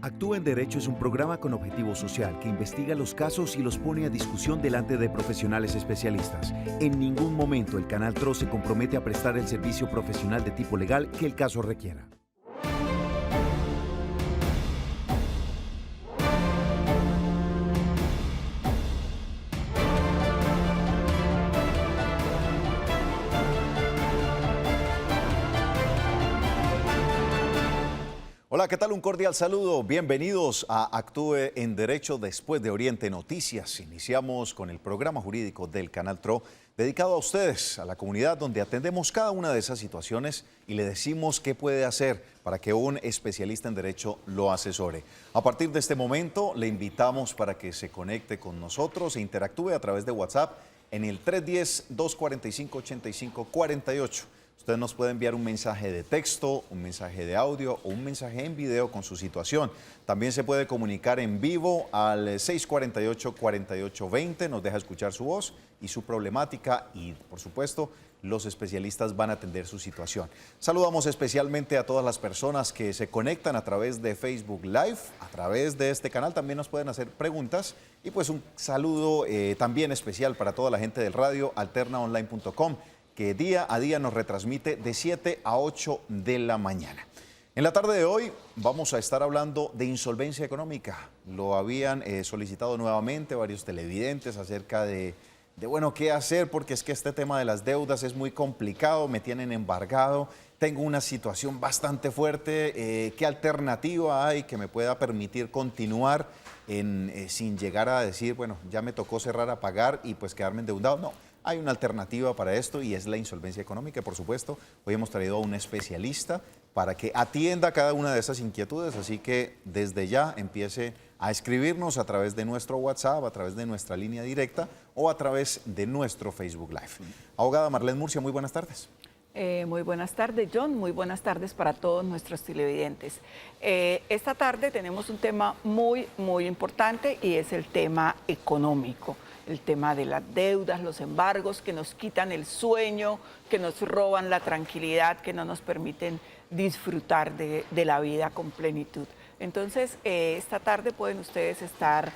Actúa en Derecho es un programa con objetivo social que investiga los casos y los pone a discusión delante de profesionales especialistas. En ningún momento el Canal TRO se compromete a prestar el servicio profesional de tipo legal que el caso requiera. Hola, ¿qué tal? Un cordial saludo. Bienvenidos a Actúe en Derecho después de Oriente Noticias. Iniciamos con el programa jurídico del Canal TRO dedicado a ustedes, a la comunidad, donde atendemos cada una de esas situaciones y le decimos qué puede hacer para que un especialista en derecho lo asesore. A partir de este momento le invitamos para que se conecte con nosotros e interactúe a través de WhatsApp en el 310-245-8548. Usted nos puede enviar un mensaje de texto, un mensaje de audio o un mensaje en video con su situación. También se puede comunicar en vivo al 648-4820, nos deja escuchar su voz y su problemática y, por supuesto, los especialistas van a atender su situación. Saludamos especialmente a todas las personas que se conectan a través de Facebook Live, a través de este canal también nos pueden hacer preguntas y pues un saludo también especial para toda la gente del radio alternaonline.com, que día a día nos retransmite de 7 a 8 de la mañana. En la tarde de hoy vamos a estar hablando de insolvencia económica. Lo habían solicitado nuevamente varios televidentes acerca de bueno, qué hacer, porque es que este tema de las deudas es muy complicado, me tienen embargado, tengo una situación bastante fuerte, ¿qué alternativa hay que me pueda permitir continuar sin llegar a decir, bueno, ya me tocó cerrar a pagar y pues quedarme endeudado? No. Hay una alternativa para esto y es la insolvencia económica. Por supuesto, hoy hemos traído a un especialista para que atienda cada una de esas inquietudes, así que desde ya empiece a escribirnos a través de nuestro WhatsApp, a través de nuestra línea directa o a través de nuestro Facebook Live. Abogada Marlene Murcia, muy buenas tardes. Muy buenas tardes, John. Muy buenas tardes para todos nuestros televidentes. Esta tarde tenemos un tema muy importante y es el tema económico. El tema de las deudas, los embargos que nos quitan el sueño, que nos roban la tranquilidad, que no nos permiten disfrutar de la vida con plenitud. Entonces, esta tarde pueden ustedes estar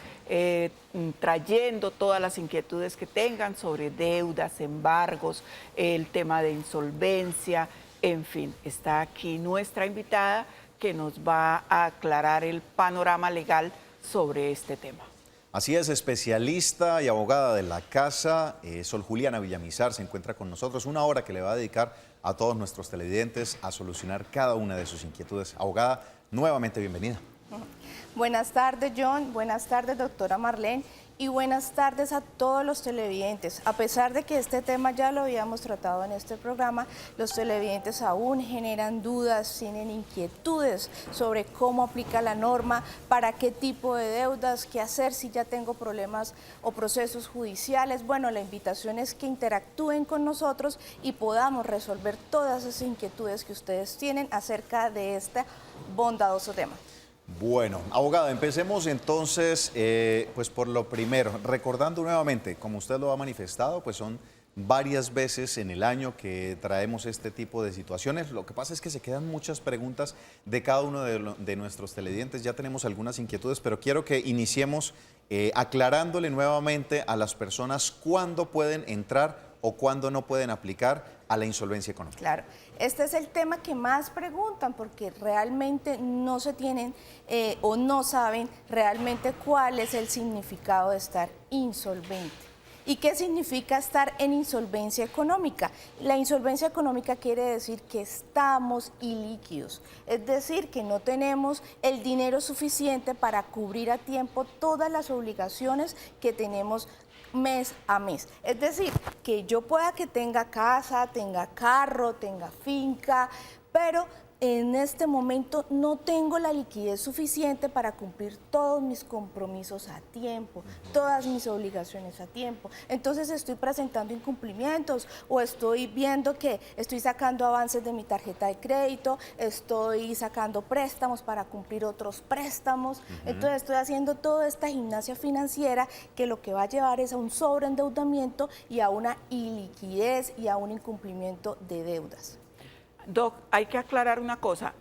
trayendo todas las inquietudes que tengan sobre deudas, embargos, el tema de insolvencia, en fin, está aquí nuestra invitada que nos va a aclarar el panorama legal sobre este tema. Así es, especialista y abogada de la casa, Sol Juliana Villamizar se encuentra con nosotros, una hora que le va a dedicar a todos nuestros televidentes a solucionar cada una de sus inquietudes. Abogada, nuevamente bienvenida. Buenas tardes, John. Buenas tardes, doctora Marlene. Y buenas tardes a todos los televidentes. A pesar de que este tema ya lo habíamos tratado en este programa, los televidentes aún generan dudas, tienen inquietudes sobre cómo aplica la norma, para qué tipo de deudas, qué hacer si ya tengo problemas o procesos judiciales. Bueno, la invitación es que interactúen con nosotros y podamos resolver todas esas inquietudes que ustedes tienen acerca de este bondadoso tema. Bueno, abogada, empecemos entonces pues por lo primero, recordando nuevamente, como usted lo ha manifestado, pues son varias veces en el año que traemos este tipo de situaciones. Lo que pasa es que se quedan muchas preguntas de cada uno de nuestros televidentes, ya tenemos algunas inquietudes, pero quiero que iniciemos aclarándole nuevamente a las personas cuándo pueden entrar o cuándo no pueden aplicar a la insolvencia económica. Claro, este es el tema que más preguntan porque realmente no se tienen o no saben realmente cuál es el significado de estar insolvente. ¿Y qué significa estar en insolvencia económica? La insolvencia económica quiere decir que estamos ilíquidos, es decir, que no tenemos el dinero suficiente para cubrir a tiempo todas las obligaciones que tenemos mes a mes. Es decir, que yo pueda que tenga casa, tenga carro, tenga finca, pero en este momento no tengo la liquidez suficiente para cumplir todos mis compromisos a tiempo, todas mis obligaciones a tiempo. Entonces estoy presentando incumplimientos o estoy viendo que estoy sacando avances de mi tarjeta de crédito, estoy sacando préstamos para cumplir otros préstamos. Entonces estoy haciendo toda esta gimnasia financiera que lo que va a llevar es a un sobreendeudamiento y a una iliquidez y a un incumplimiento de deudas. Doc, hay que aclarar una cosa.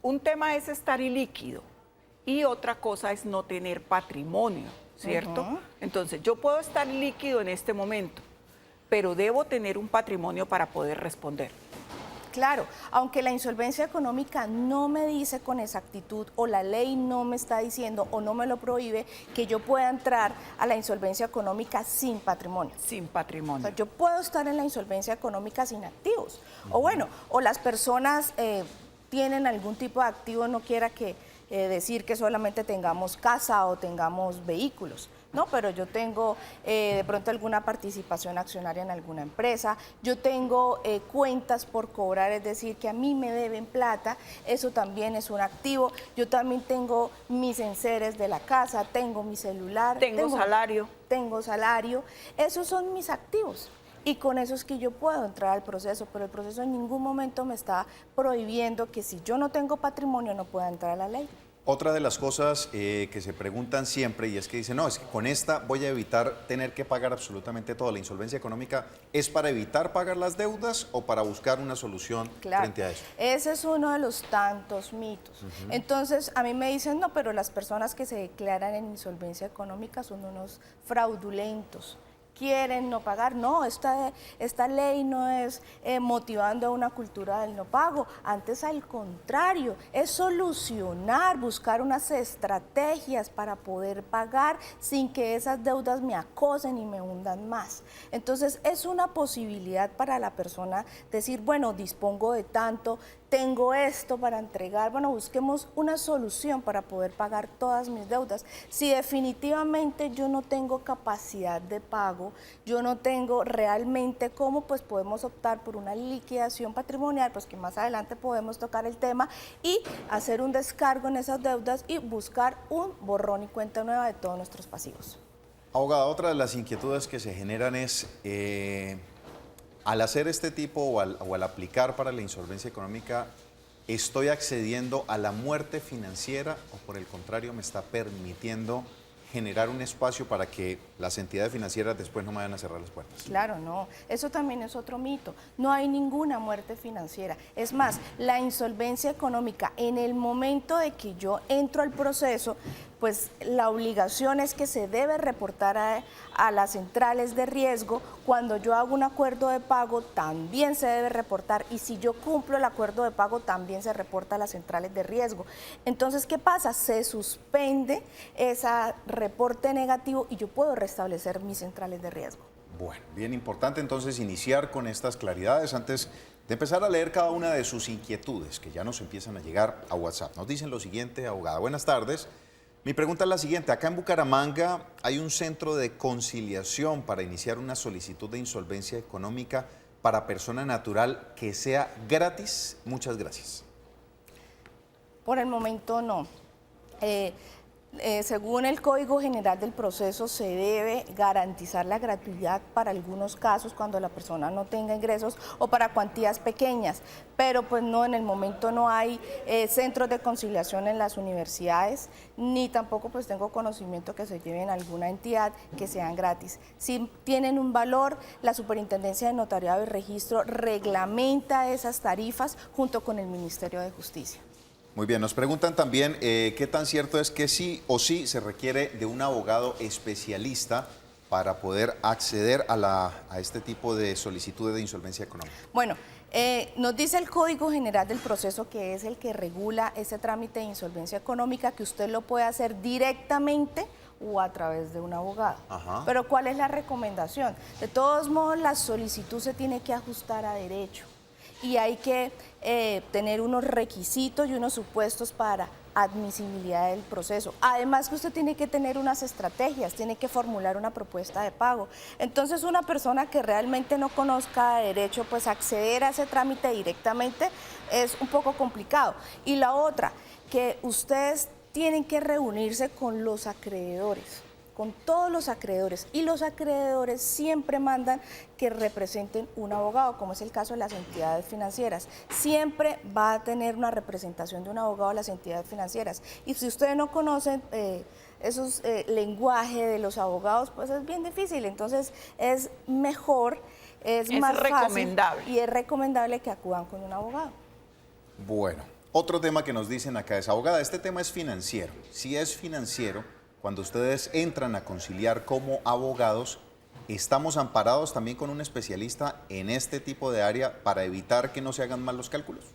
Un tema es estar ilíquido y otra cosa es no tener patrimonio, ¿cierto? Entonces, yo puedo estar líquido en este momento, pero debo tener un patrimonio para poder responder. Claro, aunque la insolvencia económica no me dice con exactitud o la ley no me está diciendo o no me lo prohíbe que yo pueda entrar a la insolvencia económica sin patrimonio. Sin patrimonio. O sea, yo puedo estar en la insolvencia económica sin activos. O bueno, o las personas tienen algún tipo de activo, no quiera que decir que solamente tengamos casa o tengamos vehículos. No, pero yo tengo de pronto alguna participación accionaria en alguna empresa, yo tengo cuentas por cobrar, es decir, que a mí me deben plata, eso también es un activo. Yo también tengo mis enseres de la casa, tengo mi celular. Tengo salario. Tengo salario, esos son mis activos. Y con eso es que yo puedo entrar al proceso, pero el proceso en ningún momento me está prohibiendo que si yo no tengo patrimonio no pueda entrar a la ley. Otra de las cosas que se preguntan siempre y es que dicen, no, es que con esta voy a evitar tener que pagar absolutamente todo. ¿La insolvencia económica es para evitar pagar las deudas o para buscar una solución frente a eso? Ese es uno de los tantos mitos. Entonces, a mí me dicen, no, pero las personas que se declaran en insolvencia económica son unos fraudulentos. Quieren no pagar. No, esta ley no es motivando a una cultura del no pago, antes al contrario, es solucionar, buscar unas estrategias para poder pagar sin que esas deudas me acosen y me hundan más. Entonces es una posibilidad para la persona decir, bueno, dispongo de tanto, tengo esto para entregar, bueno, busquemos una solución para poder pagar todas mis deudas. Si definitivamente yo no tengo capacidad de pago, yo no tengo realmente cómo, pues podemos optar por una liquidación patrimonial, pues que más adelante podemos tocar el tema y hacer un descargo en esas deudas y buscar un borrón y cuenta nueva de todos nuestros pasivos. Abogada, otra de las inquietudes que se generan es, al hacer este tipo o al aplicar para la insolvencia económica, ¿estoy accediendo a la muerte financiera o por el contrario me está permitiendo generar un espacio para que las entidades financieras después no me vayan a cerrar las puertas? Claro, no. Eso también es otro mito. No hay ninguna muerte financiera. Es más, la insolvencia económica, en el momento de que yo entro al proceso, pues la obligación es que se debe reportar a las centrales de riesgo. Cuando yo hago un acuerdo de pago, también se debe reportar. Y si yo cumplo el acuerdo de pago, también se reporta a las centrales de riesgo. Entonces, ¿qué pasa? Se suspende ese reporte negativo y yo puedo restablecer mis centrales de riesgo. Bueno, bien importante entonces iniciar con estas claridades antes de empezar a leer cada una de sus inquietudes que ya nos empiezan a llegar a WhatsApp. Nos dicen lo siguiente, abogada. Buenas tardes. Mi pregunta es la siguiente. Acá en Bucaramanga hay un centro de conciliación para iniciar una solicitud de insolvencia económica para persona natural que sea gratis. Muchas gracias. Por el momento no. Según el Código General del Proceso, se debe garantizar la gratuidad para algunos casos cuando la persona no tenga ingresos o para cuantías pequeñas, pero pues no, en el momento no hay centros de conciliación en las universidades, ni tampoco pues tengo conocimiento que se lleven a alguna entidad que sean gratis. Si tienen un valor, la Superintendencia de Notariado y Registro reglamenta esas tarifas junto con el Ministerio de Justicia. Muy bien, nos preguntan también qué tan cierto es que sí o sí se requiere de un abogado especialista para poder acceder a este tipo de solicitudes de insolvencia económica. Bueno, nos dice el Código General del Proceso, que es el que regula ese trámite de insolvencia económica, que usted lo puede hacer directamente o a través de un abogado. Ajá. Pero ¿cuál es la recomendación? De todos modos, la solicitud se tiene que ajustar a derecho. Y hay que tener unos requisitos y unos supuestos para admisibilidad del proceso. Además que usted tiene que tener unas estrategias, tiene que formular una propuesta de pago. Entonces, una persona que realmente no conozca de derecho, pues acceder a ese trámite directamente es un poco complicado. Y la otra, que ustedes tienen que reunirse con los acreedores, con todos los acreedores, y los acreedores siempre mandan que representen un abogado, como es el caso de las entidades financieras. Siempre va a tener una representación de un abogado las entidades financieras. Y si ustedes no conocen esos lenguajes de los abogados, pues es bien difícil. Entonces es mejor, es más recomendable. fácil y es recomendable que acudan con un abogado. Bueno, Otro tema que nos dicen acá es, abogada, este tema es financiero. Si es financiero, cuando ustedes entran a conciliar como abogados, ¿estamos amparados también con un especialista en este tipo de área para evitar que no se hagan mal los cálculos?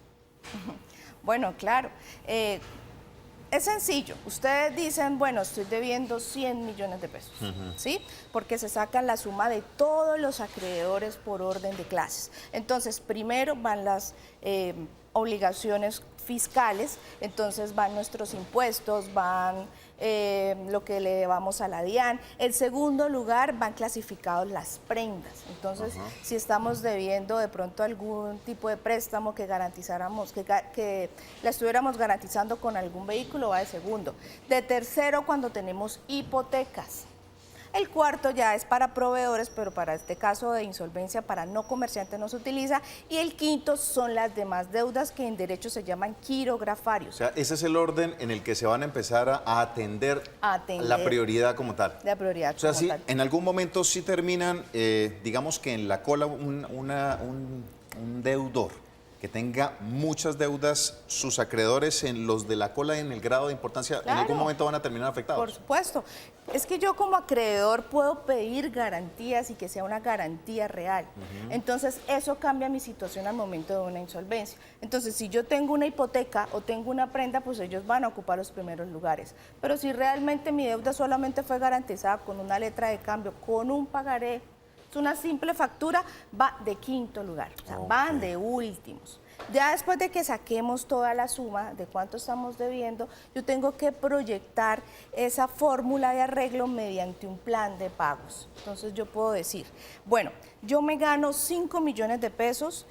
Bueno, claro. Es sencillo. Ustedes dicen, bueno, estoy debiendo 100 millones de pesos, ¿sí? Porque se sacan la suma de todos los acreedores por orden de clases. Entonces, primero van las obligaciones fiscales, entonces van nuestros impuestos, van lo que le debamos a la DIAN. En segundo lugar, van clasificados las prendas. Entonces, si estamos debiendo de pronto algún tipo de préstamo que garantizáramos, que la estuviéramos garantizando con algún vehículo, va de segundo. De tercero, cuando tenemos hipotecas. El cuarto ya es para proveedores, pero para este caso de insolvencia para no comerciantes no se utiliza. Y el quinto son las demás deudas que en derecho se llaman quirografarios. O sea, ese es el orden en el que se van a empezar a atender la prioridad como tal. La prioridad o sea, como sí, tal. en algún momento sí terminan, digamos que en la cola un deudor que tenga muchas deudas, sus acreedores en los de la cola en el grado de importancia, Claro. en algún momento van a terminar afectados. Por supuesto. Es que yo como acreedor puedo pedir garantías y que sea una garantía real. Entonces, eso cambia mi situación al momento de una insolvencia. Entonces, si yo tengo una hipoteca o tengo una prenda, pues ellos van a ocupar los primeros lugares. Pero si realmente mi deuda solamente fue garantizada con una letra de cambio, con un pagaré, es una simple factura, va de quinto lugar, o sea, van de últimos. Ya después de que saquemos toda la suma de cuánto estamos debiendo, yo tengo que proyectar esa fórmula de arreglo mediante un plan de pagos. Entonces yo puedo decir, bueno, yo me gano 5 millones de pesos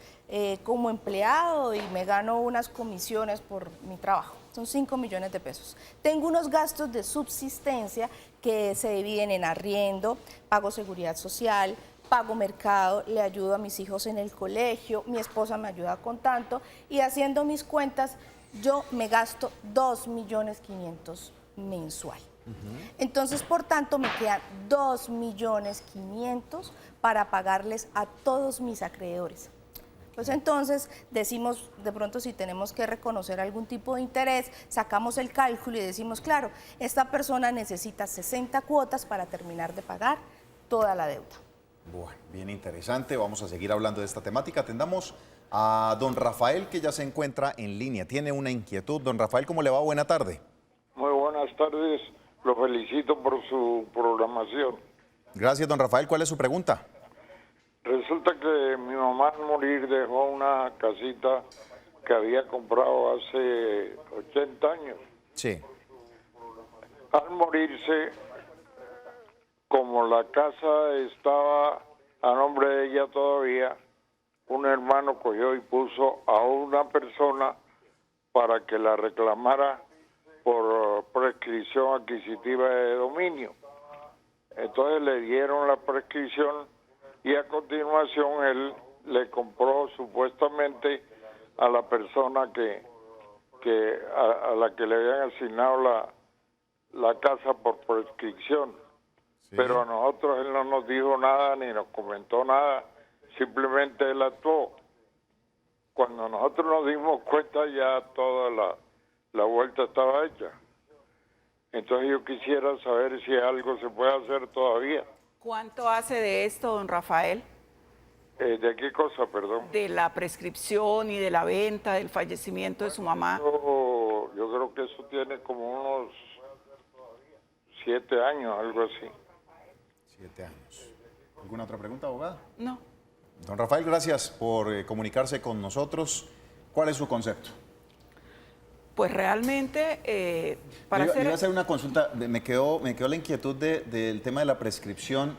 como empleado y me gano unas comisiones por mi trabajo. Son 5 millones de pesos. Tengo unos gastos de subsistencia que se dividen en arriendo, pago seguridad social, pago mercado, le ayudo a mis hijos en el colegio, mi esposa me ayuda con tanto y haciendo mis cuentas yo me gasto 2.500.000 mensual. Entonces, por tanto, me quedan 2.500.000 para pagarles a todos mis acreedores. Pues entonces decimos, de pronto si tenemos que reconocer algún tipo de interés, sacamos el cálculo y decimos, claro, esta persona necesita 60 cuotas para terminar de pagar toda la deuda. Bueno, bien interesante, vamos a seguir hablando de esta temática. Atendamos a don Rafael, que ya se encuentra en línea, tiene una inquietud. Don Rafael, ¿cómo le va? Buena tarde. Muy buenas tardes, lo felicito por su programación. Gracias, don Rafael. ¿Cuál es su pregunta? Resulta que mi mamá al morir dejó una casita que había comprado hace 80 años. Sí. Al morirse, como la casa estaba a nombre de ella todavía, un hermano cogió y puso a una persona para que la reclamara por prescripción adquisitiva de dominio. Entonces le dieron la prescripción y a continuación él le compró supuestamente a la persona a la que le habían asignado la casa por prescripción. Sí. Pero a nosotros él no nos dijo nada ni nos comentó nada, simplemente él actuó. Cuando nosotros nos dimos cuenta ya toda la vuelta estaba hecha. Entonces yo quisiera saber si algo se puede hacer todavía. ¿Cuánto hace de esto, don Rafael? ¿De qué cosa, perdón? De la prescripción y de la venta, del fallecimiento de su mamá. Yo creo que eso tiene como unos 7 años, algo así. 7 años. ¿Alguna otra pregunta, abogada? No. Don Rafael, gracias por comunicarse con nosotros. ¿Cuál es su concepto? Pues realmente, para le hacer... iba a hacer una consulta, me quedó la inquietud del tema de la prescripción,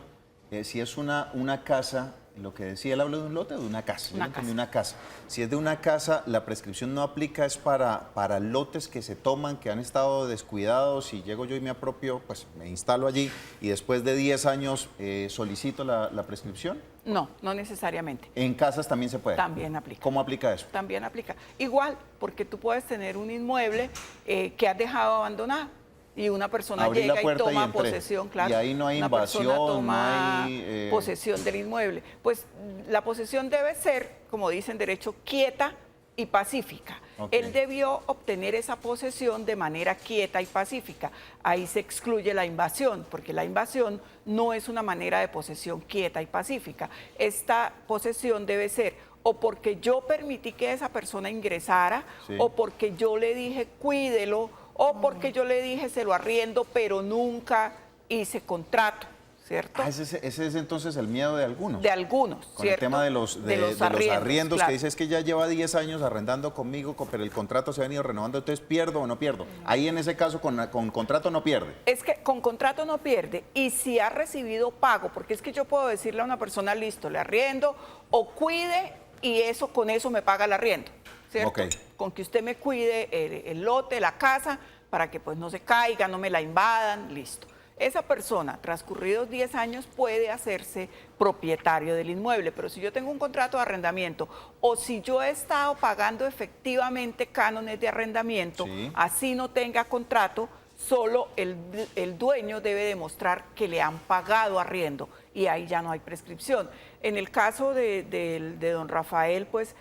si es una casa, lo que decía, él habló de un lote o de una casa. Una casa. Si es de una casa, la prescripción no aplica, es para lotes que se toman, que han estado descuidados, y llego yo y me apropio, pues me instalo allí y después de 10 años solicito la prescripción. No, no necesariamente. ¿En casas también se puede? También aplica. ¿Cómo aplica eso? También aplica. Igual, porque tú puedes tener un inmueble que has dejado abandonado y una persona Abrí llega la y puerta toma y entré. posesión, claro. Y ahí no hay una invasión, persona toma no hay... posesión del inmueble. Pues la posesión debe ser, como dicen derecho, quieta y pacífica. Ok. Él debió obtener esa posesión de manera quieta y pacífica. Ahí se excluye la invasión, porque la invasión no es una manera de posesión quieta y pacífica. Esta posesión debe ser o porque yo permití que esa persona ingresara, Sí. o porque yo le dije cuídelo, o porque yo le dije se lo arriendo, pero nunca hice contrato, ¿cierto? Ese es entonces el miedo de algunos. De algunos, Con ¿cierto? el tema de los arriendos, claro. que dice es que ya lleva 10 años arrendando conmigo, pero el contrato se ha venido renovando, entonces ¿pierdo o no pierdo? Ahí en ese caso con contrato no pierde. Es que con contrato no pierde, y si ha recibido pago, porque es que yo puedo decirle a una persona, listo, le arriendo, o cuide, y con eso me paga el arriendo, ¿cierto? Ok. Con que usted me cuide el lote, la casa, para que pues no se caiga, no me la invadan, listo. Esa persona, transcurridos 10 años, puede hacerse propietario del inmueble, pero si yo tengo un contrato de arrendamiento o si yo he estado pagando efectivamente cánones de arrendamiento, Sí. así no tenga contrato, solo el dueño debe demostrar que le han pagado arriendo y ahí ya no hay prescripción. En el caso de don Rafael, pues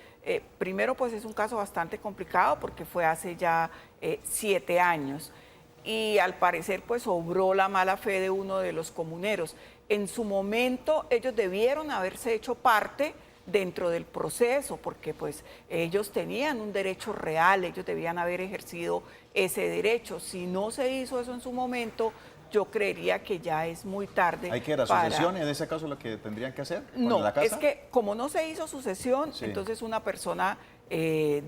primero pues es un caso bastante complicado porque fue hace ya 7 años. Y al parecer pues obró la mala fe de uno de los comuneros. En su momento ellos debieron haberse hecho parte dentro del proceso, porque pues ellos tenían un derecho real, ellos debían haber ejercido ese derecho. Si no se hizo eso en su momento, yo creería que ya es muy tarde. ¿Hay que ir a sucesión en ese caso lo que tendrían que hacer? ¿Con No, la casa? es que como no se hizo sucesión, Sí. entonces una persona,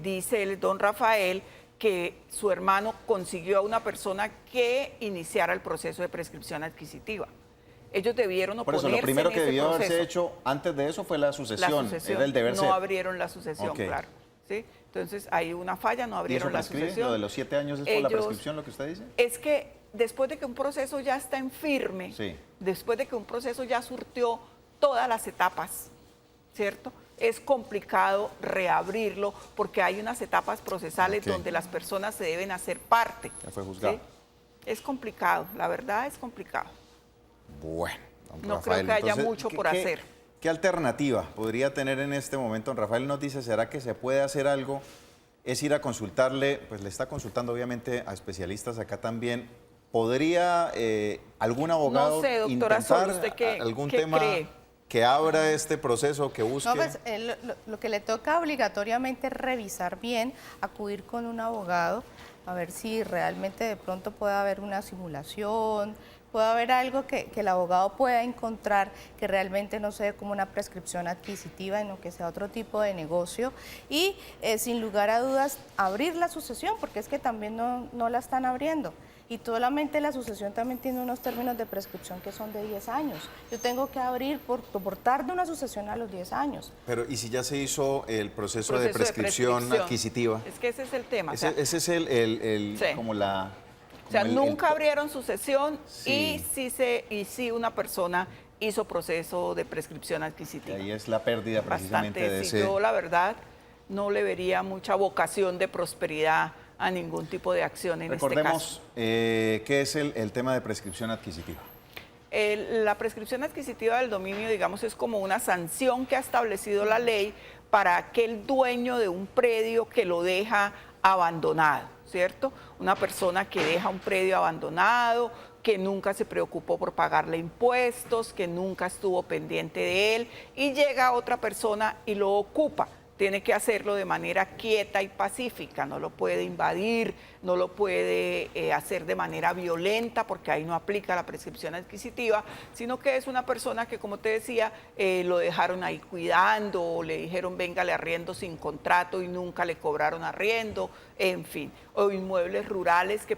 dice el don Rafael, que su hermano consiguió a una persona que iniciara el proceso de prescripción adquisitiva. Ellos debieron Por oponerse eso, lo primero en que ese debió haberse proceso. hecho antes de eso fue la La sucesión. sucesión. Era el deber ser. No abrieron la sucesión, Ok. claro. ¿Sí? Entonces hay una falla, no ¿Y eso abrieron la prescribe? sucesión. ¿Lo de los 7 años es por la Ellos- prescripción lo que usted dice? Es que después de que un proceso ya está en firme, Sí. después de que un proceso ya surtió todas las etapas, ¿cierto? Es complicado reabrirlo porque hay unas etapas procesales Ok. donde las personas se deben hacer parte. Ya fue juzgado. ¿sí? Es complicado, la verdad es complicado. Bueno, don No Rafael, creo que haya entonces, mucho por hacer. ¿Qué alternativa podría tener en este momento? Don Rafael nos dice, ¿será que se puede hacer algo? Es ir a consultarle, pues le está consultando obviamente a especialistas acá también. ¿Podría algún abogado No sé, doctora Sol, intentar ¿usted qué- algún qué tema cree? que abra este proceso, que busque? No, pues lo que le toca obligatoriamente es revisar bien, acudir con un abogado, a ver si realmente de pronto puede haber una simulación, puede haber algo que el abogado pueda encontrar que realmente no sea como una prescripción adquisitiva, sino que sea otro tipo de negocio. Y sin lugar a dudas, abrir la sucesión, porque es que también no la están abriendo. Y solamente la sucesión también tiene unos términos de prescripción que son de 10 años. Yo tengo que abrir por tarde una sucesión a los 10 años. Pero, ¿y si ya se hizo el proceso de Proceso prescripción adquisitiva? Es que ese es el tema. o sea, Ese es Sí. como la... O sea, como nunca abrieron sucesión Sí. y sí una persona hizo proceso de prescripción Y adquisitiva. ahí es la pérdida precisamente Bastante, de sí, ese... yo la verdad no le vería mucha vocación de prosperidad a ningún tipo de acción en este caso. Recordemos qué es el tema de prescripción adquisitiva. La prescripción adquisitiva del dominio, digamos, es como una sanción que ha establecido la ley para aquel dueño de un predio que lo deja abandonado, ¿cierto? Una persona que deja un predio abandonado, que nunca se preocupó por pagarle impuestos, que nunca estuvo pendiente de él y llega otra persona y lo ocupa. Tiene que hacerlo de manera quieta y pacífica, no lo puede invadir, no lo puede hacer de manera violenta porque ahí no aplica la prescripción adquisitiva, sino que es una persona que, como te decía, lo dejaron ahí cuidando o le dijeron venga, le arriendo sin contrato y nunca le cobraron arriendo, en fin. O inmuebles rurales que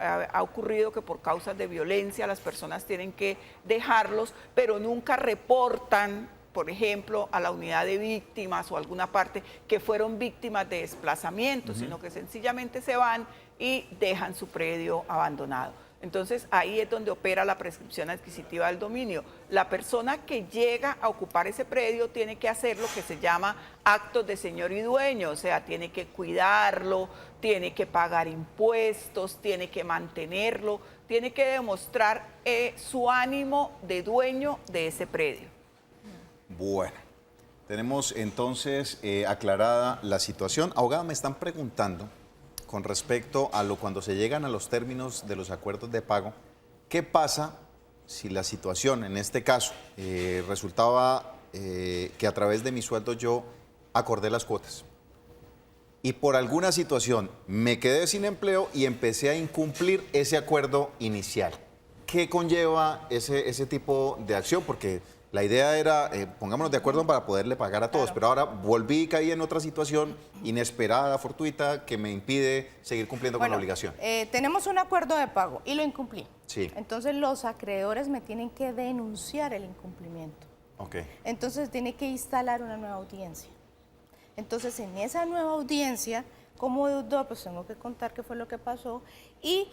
ha ocurrido que por causas de violencia las personas tienen que dejarlos, pero nunca reportan, por ejemplo, a la unidad de víctimas o alguna parte que fueron víctimas de desplazamiento, sino que sencillamente se van y dejan su predio abandonado. Entonces, ahí es donde opera la prescripción adquisitiva del dominio. La persona que llega a ocupar ese predio tiene que hacer lo que se llama actos de señor y dueño, o sea, tiene que cuidarlo, tiene que pagar impuestos, tiene que mantenerlo, tiene que demostrar su ánimo de dueño de ese predio. Bueno, Tenemos entonces aclarada la situación. Abogada, me están preguntando con respecto a cuando se llegan a los términos de los acuerdos de pago, ¿qué pasa si la situación, en este caso, resultaba que a través de mi sueldo yo acordé las cuotas y por alguna situación me quedé sin empleo y empecé a incumplir ese acuerdo inicial? ¿Qué conlleva ese tipo de acción? Porque la idea era, pongámonos de acuerdo para poderle pagar a todos, Claro. pero ahora volví y caí en otra situación inesperada, fortuita, que me impide seguir cumpliendo con la obligación. Tenemos un acuerdo de pago y lo incumplí. Sí. Entonces los acreedores me tienen que denunciar el incumplimiento. Ok. Entonces tiene que instalar una nueva audiencia. Entonces en esa nueva audiencia, como deudor, pues tengo que contar qué fue lo que pasó y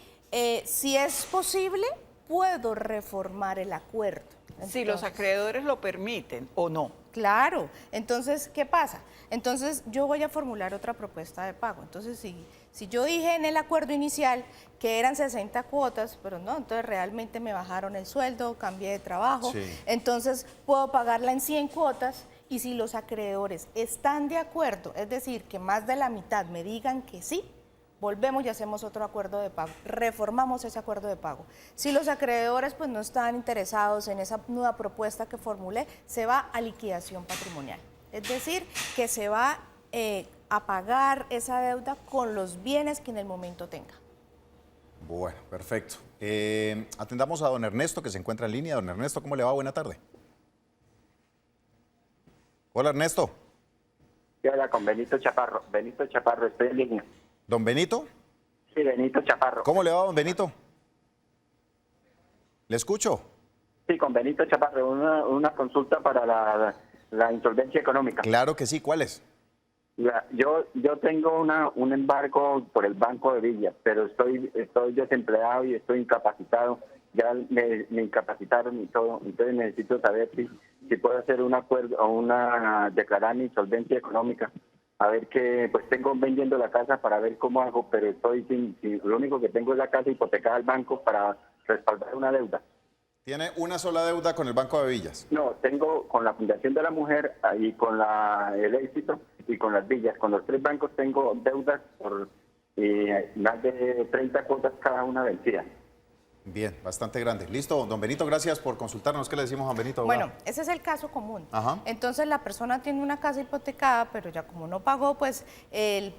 si es posible, puedo reformar el acuerdo. Si los Entonces, acreedores lo permiten o no. claro, entonces, ¿qué pasa? Entonces, yo voy a formular otra propuesta de pago. Entonces, si yo dije en el acuerdo inicial que eran 60 cuotas, pero no, entonces realmente me bajaron el sueldo, cambié de trabajo, Sí. entonces puedo pagarla en 100 cuotas y si los acreedores están de acuerdo, es decir, que más de la mitad me digan que sí, volvemos y hacemos otro acuerdo de pago, reformamos ese acuerdo de pago. Si los acreedores pues no están interesados en esa nueva propuesta que formulé, se va a liquidación patrimonial. Es decir, que se va a pagar esa deuda con los bienes que en el momento tenga. Bueno, perfecto. Atendamos a don Ernesto, que se encuentra en línea. Don Ernesto, ¿cómo le va? Buena tarde. Hola, Ernesto. ¿Qué habla con Benito Chaparro? Benito Chaparro, estoy en línea. ¿Don Benito? Sí, Benito Chaparro. ¿Cómo le va, don Benito? ¿Le escucho? Sí, con Benito Chaparro, una consulta para la insolvencia económica. Claro que sí. ¿Cuál es? Yo tengo un embargo por el Banco de Villa, pero estoy desempleado y estoy incapacitado. Ya me incapacitaron y todo, entonces necesito saber si puedo hacer un acuerdo o declarar mi insolvencia económica. A ver que, pues tengo vendiendo la casa para ver cómo hago, pero estoy lo único que tengo es la casa hipotecada al banco para respaldar una deuda. ¿Tiene una sola deuda con el Banco de Villas? No, tengo con la Fundación de la Mujer y con el Éxito y con las Villas. Con los tres bancos tengo deudas por más de 30 cuotas cada una vencida. Bien, bastante grande. Listo, don Benito, gracias por consultarnos. ¿Qué le decimos a don Benito? Bueno, ese es el caso común. Ajá. Entonces la persona tiene una casa hipotecada, pero ya como no pagó, pues el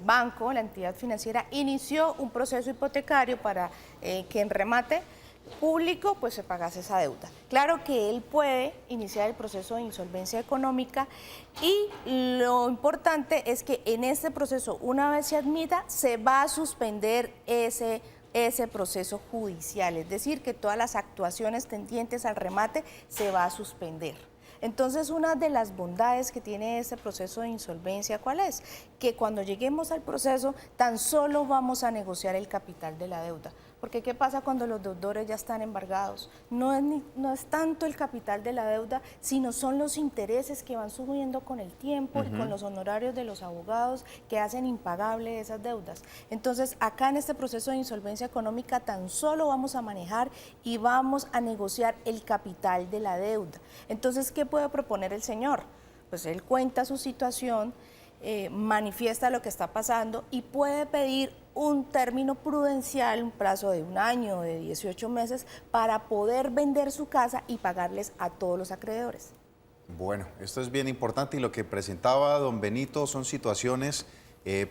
banco, la entidad financiera, inició un proceso hipotecario para que en remate público pues se pagase esa deuda. Claro que él puede iniciar el proceso de insolvencia económica y lo importante es que en este proceso, una vez se admita, se va a suspender ese proceso judicial, es decir, que todas las actuaciones tendientes al remate se va a suspender. Entonces, una de las bondades que tiene este proceso de insolvencia, ¿cuál es? Que cuando lleguemos al proceso, tan solo vamos a negociar el capital de la deuda. Porque ¿qué pasa cuando los deudores ya están embargados? No es tanto el capital de la deuda, sino son los intereses que van subiendo con el tiempo y con los honorarios de los abogados que hacen impagable esas deudas. Entonces, acá en este proceso de insolvencia económica tan solo vamos a manejar y vamos a negociar el capital de la deuda. Entonces, ¿qué puede proponer el señor? Pues él cuenta su situación, manifiesta lo que está pasando y puede pedir un término prudencial, un plazo de 1 año, de 18 meses, para poder vender su casa y pagarles a todos los acreedores. Bueno, esto es bien importante y lo que presentaba don Benito son situaciones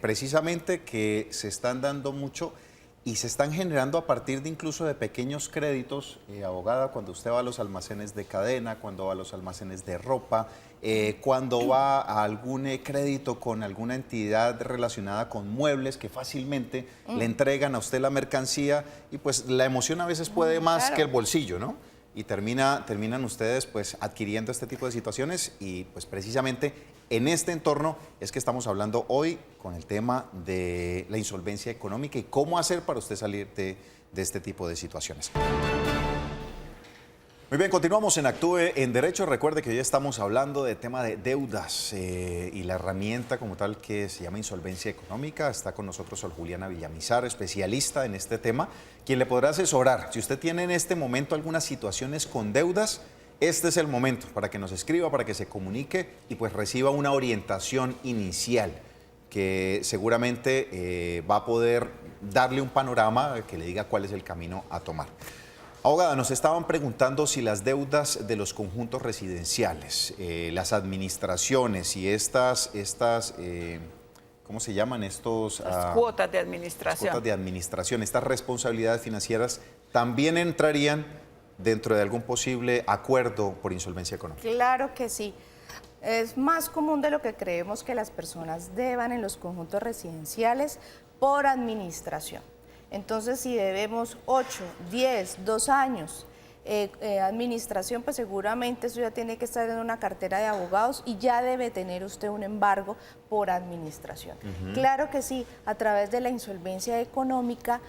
precisamente que se están dando mucho y se están generando a partir de incluso de pequeños créditos, abogada, cuando usted va a los almacenes de cadena, cuando va a los almacenes de ropa, cuando va a algún crédito con alguna entidad relacionada con muebles que fácilmente le entregan a usted la mercancía y pues la emoción a veces puede más claro. que el bolsillo, ¿no? Y terminan ustedes pues adquiriendo este tipo de situaciones y pues precisamente en este entorno es que estamos hablando hoy con el tema de la insolvencia económica y cómo hacer para usted salir de este tipo de situaciones. Muy bien, continuamos en Actúe en Derecho. Recuerde que hoy estamos hablando de tema de deudas y la herramienta como tal que se llama insolvencia económica. Está con nosotros Sor Juliana Villamizar, especialista en este tema, quien le podrá asesorar. Si usted tiene en este momento algunas situaciones con deudas, este es el momento para que nos escriba, para que se comunique y pues reciba una orientación inicial que seguramente va a poder darle un panorama que le diga cuál es el camino a tomar. Abogada, nos estaban preguntando si las deudas de los conjuntos residenciales, las administraciones y estas ¿cómo se llaman estos? Las cuotas de administración. Cuotas de administración, estas responsabilidades financieras también entrarían dentro de algún posible acuerdo por insolvencia económica. Claro que sí. Es más común de lo que creemos que las personas deban en los conjuntos residenciales por administración. Entonces, si debemos 8, 10, 2 años, administración, pues seguramente eso ya tiene que estar en una cartera de abogados y ya debe tener usted un embargo por administración. Claro que sí, a través de la insolvencia económica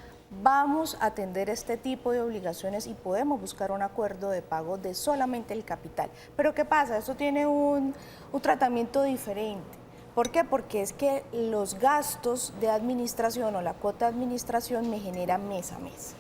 vamos a atender este tipo de obligaciones y podemos buscar un acuerdo de pago de solamente el capital. Pero ¿qué pasa? Esto tiene un tratamiento diferente. ¿Por qué? Porque es que los gastos de administración o la cuota de administración me generan mes a mes.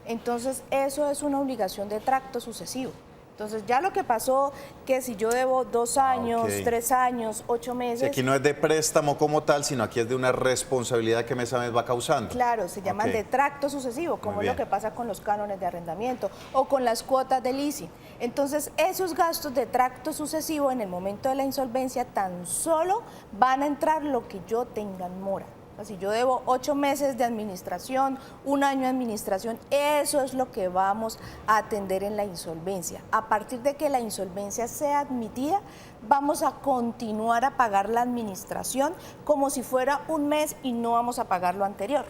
Entonces, eso es una obligación de tracto sucesivo. Entonces, ya lo que pasó, que si yo debo 2 años, 3 años, 8 meses... Sí, aquí no es de préstamo como tal, sino aquí es de una responsabilidad que mes a mes va causando. Claro, se llaman de tracto sucesivo, como es lo que pasa con los cánones de arrendamiento o con las cuotas de leasing. Entonces, esos gastos de tracto sucesivo en el momento de la insolvencia tan solo van a entrar lo que yo tenga en mora. Si yo debo 8 meses de administración, 1 año de administración, eso es lo que vamos a atender en la insolvencia. A partir de que la insolvencia sea admitida, vamos a continuar a pagar la administración como si fuera un mes y no vamos a pagar lo anterior.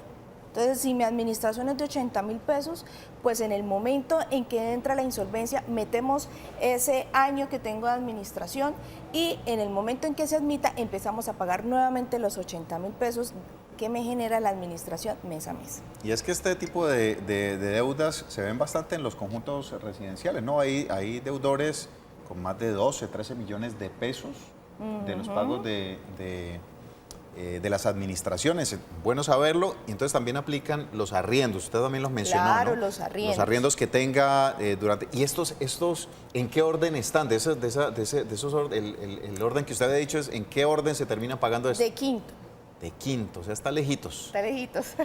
Entonces, si mi administración es de 80.000 pesos, pues en el momento en que entra la insolvencia, metemos ese año que tengo de administración y en el momento en que se admita, empezamos a pagar nuevamente los 80.000 pesos que me genera la administración mes a mes. Y es que este tipo de deudas se ven bastante en los conjuntos residenciales, ¿no? Hay deudores con más de 12, 13 millones de pesos de los pagos de las administraciones. Bueno saberlo. Y entonces también aplican los arriendos. Usted también los mencionó, claro, ¿no? Los arriendos. Los arriendos que tenga durante... ¿Y estos en qué orden están? El orden que usted ha dicho es ¿en qué orden se termina pagando esto? De quinto. De quinto, o sea, está lejitos. Está lejitos.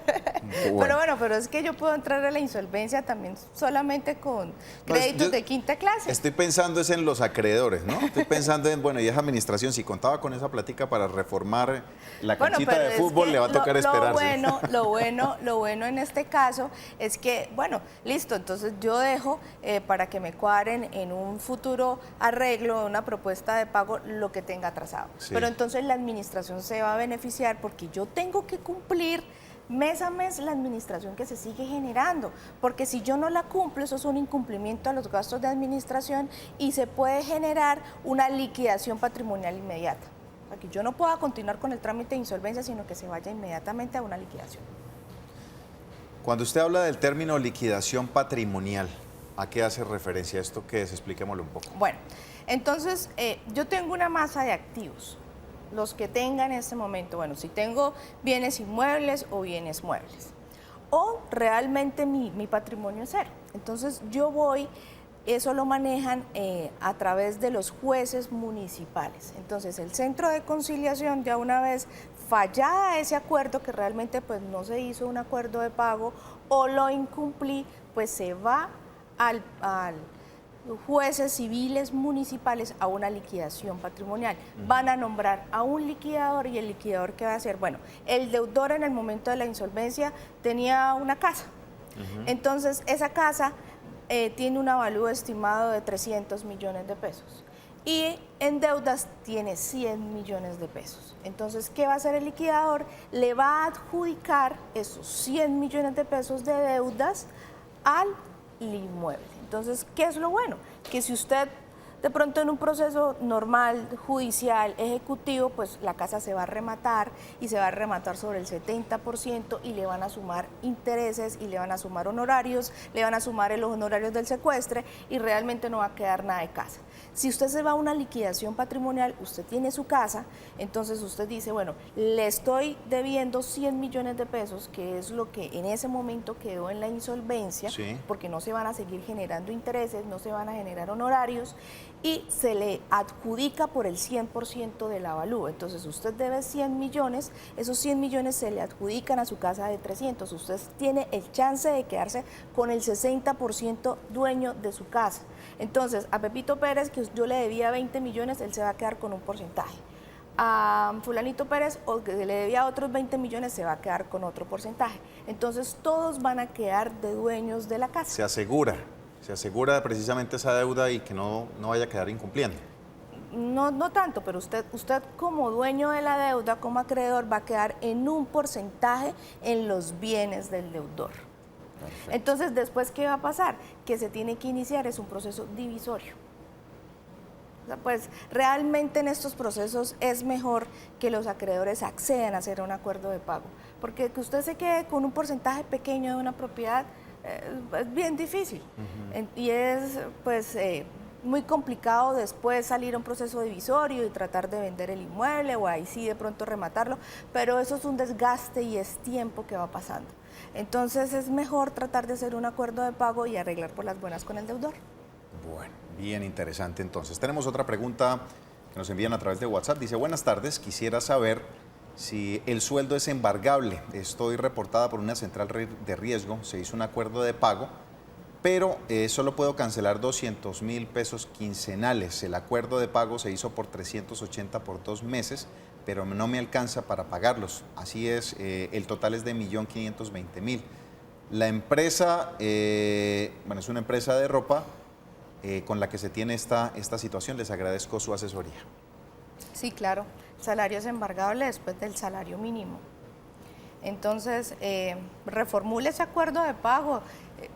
Bueno. Pero es que yo puedo entrar a la insolvencia también solamente con créditos de quinta clase. Estoy pensando es en los acreedores, ¿no? Estoy pensando en, bueno, y esa administración, si contaba con esa plática para reformar la canchita de fútbol, le va a tocar esperarse. Lo bueno en este caso es que, bueno, listo, entonces yo dejo para que me cuadren en un futuro arreglo, una propuesta de pago, lo que tenga atrasado. Sí. Pero entonces la administración se va a beneficiar porque yo tengo que cumplir mes a mes la administración que se sigue generando, porque si yo no la cumplo, eso es un incumplimiento a los gastos de administración y se puede generar una liquidación patrimonial inmediata. O sea, que yo no pueda continuar con el trámite de insolvencia, sino que se vaya inmediatamente a una liquidación. Cuando usted habla del término liquidación patrimonial, ¿a qué hace referencia esto? ¿Qué es? Explíquemoslo un poco. Bueno, entonces yo tengo una masa de activos. Los que tenga en este momento, bueno, si tengo bienes inmuebles o bienes muebles, o realmente mi patrimonio es cero. Entonces yo voy, eso lo manejan a través de los jueces municipales. Entonces el centro de conciliación, ya una vez fallada ese acuerdo, que realmente pues no se hizo un acuerdo de pago o lo incumplí, pues se va al jueces civiles municipales a una liquidación patrimonial. Van a nombrar a un liquidador y el liquidador ¿qué va a hacer? Bueno, el deudor en el momento de la insolvencia tenía una casa. Entonces esa casa tiene un avalúo estimado de 300 millones de pesos y en deudas tiene 100 millones de pesos. Entonces, ¿qué va a hacer el liquidador? Le va a adjudicar esos 100 millones de pesos de deudas al inmueble. Entonces, ¿qué es lo bueno? Que si usted De pronto en un proceso normal, judicial, ejecutivo, pues la casa se va a rematar y se va a rematar sobre el 70% y le van a sumar intereses y le van a sumar honorarios, le van a sumar los honorarios del secuestre y realmente no va a quedar nada de casa. Si usted se va a una liquidación patrimonial, usted tiene su casa, entonces usted dice, bueno, le estoy debiendo 100 millones de pesos, que es lo que en ese momento quedó en la insolvencia, Sí. porque no se van a seguir generando intereses, no se van a generar honorarios, y se le adjudica por el 100% del avalúo. Entonces usted debe 100 millones, esos 100 millones se le adjudican a su casa de 300. Usted tiene el chance de quedarse con el 60% dueño de su casa. Entonces a Pepito Pérez, que yo le debía 20 millones, él se va a quedar con un porcentaje. A fulanito Pérez, o que le debía otros 20 millones, se va a quedar con otro porcentaje. Entonces todos van a quedar de dueños de la casa. Se asegura precisamente esa deuda y que no vaya a quedar incumpliendo. No tanto, pero usted como dueño de la deuda, como acreedor, va a quedar en un porcentaje en los bienes del deudor. Perfecto. Entonces, después, ¿qué va a pasar? Que se tiene que iniciar, es un proceso divisorio. O sea, pues realmente en estos procesos es mejor que los acreedores accedan a hacer un acuerdo de pago, porque que usted se quede con un porcentaje pequeño de una propiedad es bien difícil. Y es pues muy complicado después salir a un proceso divisorio y tratar de vender el inmueble o ahí sí de pronto rematarlo, pero eso es un desgaste y es tiempo que va pasando. Entonces es mejor tratar de hacer un acuerdo de pago y arreglar por las buenas con el deudor. Bueno, bien interesante entonces. Tenemos otra pregunta que nos envían a través de WhatsApp. Dice, buenas tardes, quisiera saber si el sueldo es embargable. Estoy reportada por una central de riesgo, se hizo un acuerdo de pago, pero solo puedo cancelar 200.000 pesos quincenales. El acuerdo de pago se hizo por 380 por 2 meses, pero no me alcanza para pagarlos. Así es, el total es de 1.520.000. La empresa, bueno, es una empresa de ropa con la que se tiene esta situación. Les agradezco su asesoría. Sí, claro. El salario es embargable después del salario mínimo. Entonces, reformule ese acuerdo de pago.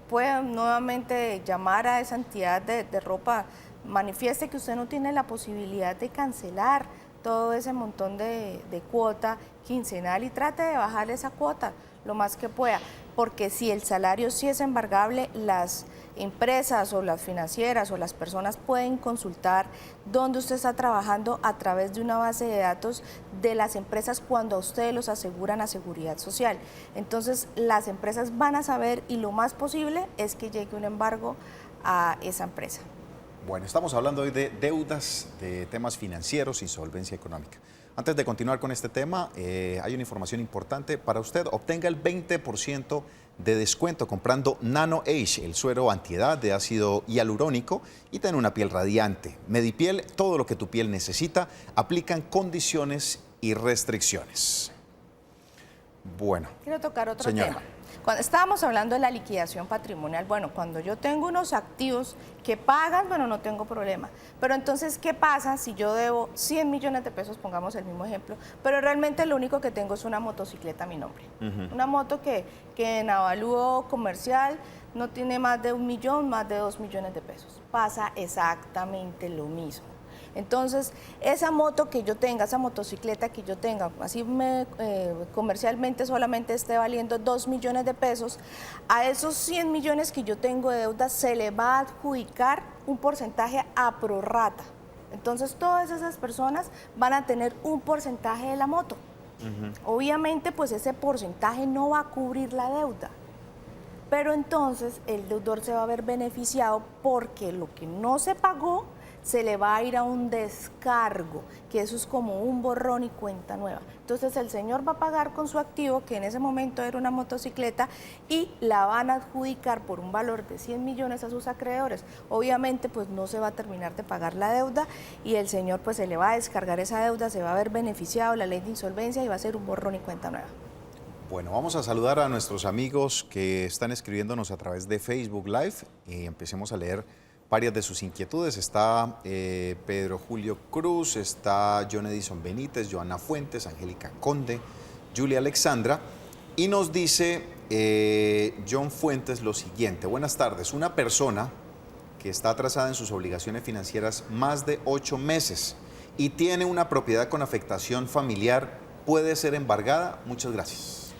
Puede nuevamente llamar a esa entidad de ropa, manifieste que usted no tiene la posibilidad de cancelar todo ese montón de cuota quincenal y trate de bajar esa cuota lo más que pueda, porque si el salario sí es embargable, las empresas o las financieras o las personas pueden consultar dónde usted está trabajando a través de una base de datos de las empresas cuando a ustedes los aseguran a Seguridad Social. Entonces las empresas van a saber y lo más posible es que llegue un embargo a esa empresa. Bueno, estamos hablando hoy de deudas, de temas financieros y solvencia económica. Antes de continuar con este tema, hay una información importante para usted. Obtenga el 20% de descuento comprando Nano Age, el suero antiedad de ácido hialurónico, y ten una piel radiante. Medipiel, todo lo que tu piel necesita. Aplican condiciones y restricciones. Bueno, Quiero tocar otro señora. tema. Cuando estábamos hablando de la liquidación patrimonial, bueno, cuando yo tengo unos activos que pagan, bueno, no tengo problema. Pero entonces, ¿qué pasa si yo debo 100 millones de pesos, pongamos el mismo ejemplo, pero realmente lo único que tengo es una motocicleta a mi nombre? Una moto que en avalúo comercial no tiene más de 1 millón, más de 2 millones de pesos. Pasa exactamente lo mismo. Entonces, esa moto que yo tenga, esa motocicleta que yo tenga, así comercialmente solamente esté valiendo 2 millones de pesos, a esos 100 millones que yo tengo de deuda se le va a adjudicar un porcentaje a prorrata. Entonces, todas esas personas van a tener un porcentaje de la moto. Obviamente, pues ese porcentaje no va a cubrir la deuda. Pero entonces el deudor se va a ver beneficiado porque lo que no se pagó se le va a ir a un descargo, que eso es como un borrón y cuenta nueva. Entonces el señor va a pagar con su activo, que en ese momento era una motocicleta, y la van a adjudicar por un valor de 100 millones a sus acreedores. Obviamente pues no se va a terminar de pagar la deuda y el señor pues se le va a descargar esa deuda, se va a ver beneficiado la ley de insolvencia y va a ser un borrón y cuenta nueva. Bueno, vamos a saludar a nuestros amigos que están escribiéndonos a través de Facebook Live y empecemos a leer varias de sus inquietudes. Está Pedro Julio Cruz, está John Edison Benítez, Joana Fuentes, Angélica Conde, Julia Alexandra, y nos dice John Fuentes lo siguiente: buenas tardes, una persona que está atrasada en sus obligaciones financieras más de 8 meses y tiene una propiedad con afectación familiar, ¿puede ser embargada? Muchas gracias.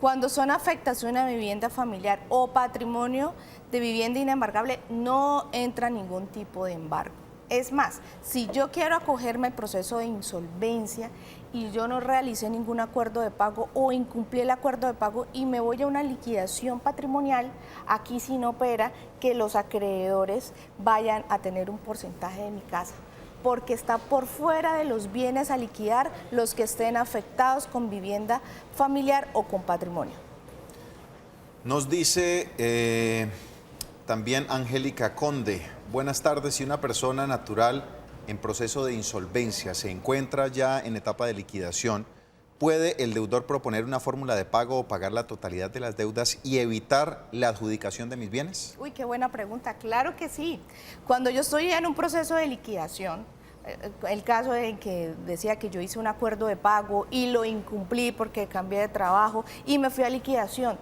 Cuando son afectación a vivienda familiar o patrimonio de vivienda inembargable, no entra ningún tipo de embargo. Es más, si yo quiero acogerme al proceso de insolvencia y yo no realicé ningún acuerdo de pago o incumplí el acuerdo de pago y me voy a una liquidación patrimonial, aquí sí no opera que los acreedores vayan a tener un porcentaje de mi casa, porque está por fuera de los bienes a liquidar los que estén afectados con vivienda familiar o con patrimonio. Nos dice también Angélica Conde, buenas tardes, si una persona natural en proceso de insolvencia se encuentra ya en etapa de liquidación, ¿puede el deudor proponer una fórmula de pago o pagar la totalidad de las deudas y evitar la adjudicación de mis bienes? Uy, qué buena pregunta. Claro que sí. Cuando yo estoy en un proceso de liquidación, el caso en que decía que yo hice un acuerdo de pago y lo incumplí porque cambié de trabajo y me fui a liquidación,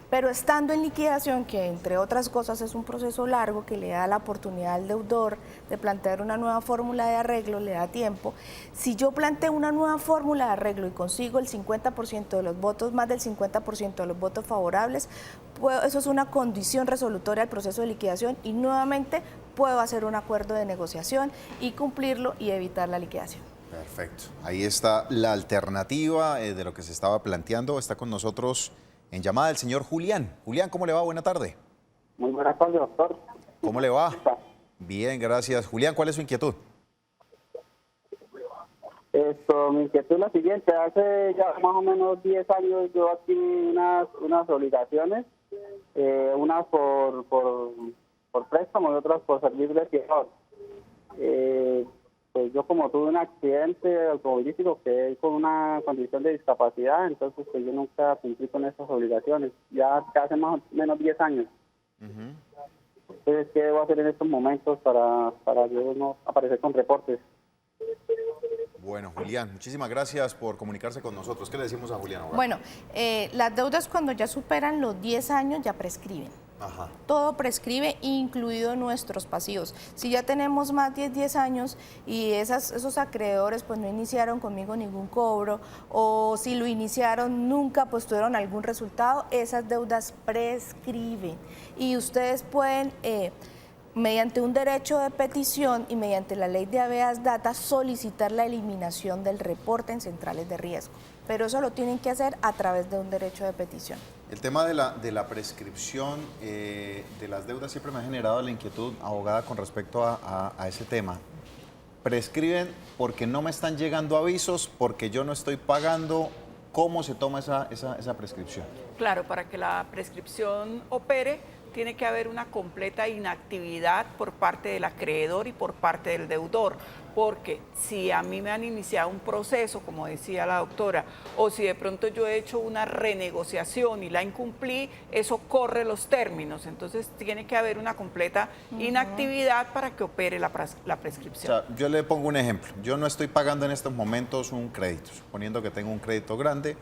pero estando en liquidación, que entre otras cosas es un proceso largo que le da la oportunidad al deudor de plantear una nueva fórmula de arreglo, le da tiempo. Si yo planteo una nueva fórmula de arreglo y consigo el 50% de los votos, más del 50% de los votos favorables, eso es una condición resolutoria del proceso de liquidación y nuevamente puedo hacer un acuerdo de negociación y cumplirlo y evitar la liquidación. Perfecto. Ahí está la alternativa de lo que se estaba planteando. Está con nosotros en llamada el señor Julián. Julián, ¿cómo le va? Buena tarde. Muy buenas tardes, doctor. ¿Cómo le va? Bien, gracias. Julián, ¿cuál es su inquietud? Mi inquietud es la siguiente. Hace ya más o menos 10 años yo adquirí unas obligaciones, unas por préstamo y otras por servir de fiador. Pues yo como tuve un accidente automovilístico, quedé con una condición de discapacidad, entonces pues yo nunca cumplí con esas obligaciones, ya hace más o menos 10 años. Entonces, ¿qué debo hacer en estos momentos para yo no aparecer con reportes? Bueno, Julián, muchísimas gracias por comunicarse con nosotros. ¿Qué le decimos a Julián ahora? Bueno, las deudas cuando ya superan los 10 años ya prescriben. Ajá. Todo prescribe, incluido nuestros pasivos. Si ya tenemos más de 10 años y esos acreedores pues no iniciaron conmigo ningún cobro o si lo iniciaron nunca pues tuvieron algún resultado, esas deudas prescriben y ustedes pueden mediante un derecho de petición y mediante la ley de habeas data solicitar la eliminación del reporte en centrales de riesgo. Pero eso lo tienen que hacer a través de un derecho de petición. El tema de la prescripción de las deudas siempre me ha generado la inquietud, abogada, con respecto a ese tema. ¿Prescriben porque no me están llegando avisos, porque yo no estoy pagando? ¿Cómo se toma esa prescripción? Claro, para que la prescripción opere, tiene que haber una completa inactividad por parte del acreedor y por parte del deudor, porque si a mí me han iniciado un proceso, como decía la doctora, o si de pronto yo he hecho una renegociación y la incumplí, eso corre los términos, entonces tiene que haber una completa inactividad para que opere la prescripción. O sea, yo le pongo un ejemplo, yo no estoy pagando en estos momentos un crédito, suponiendo que tengo un crédito grande,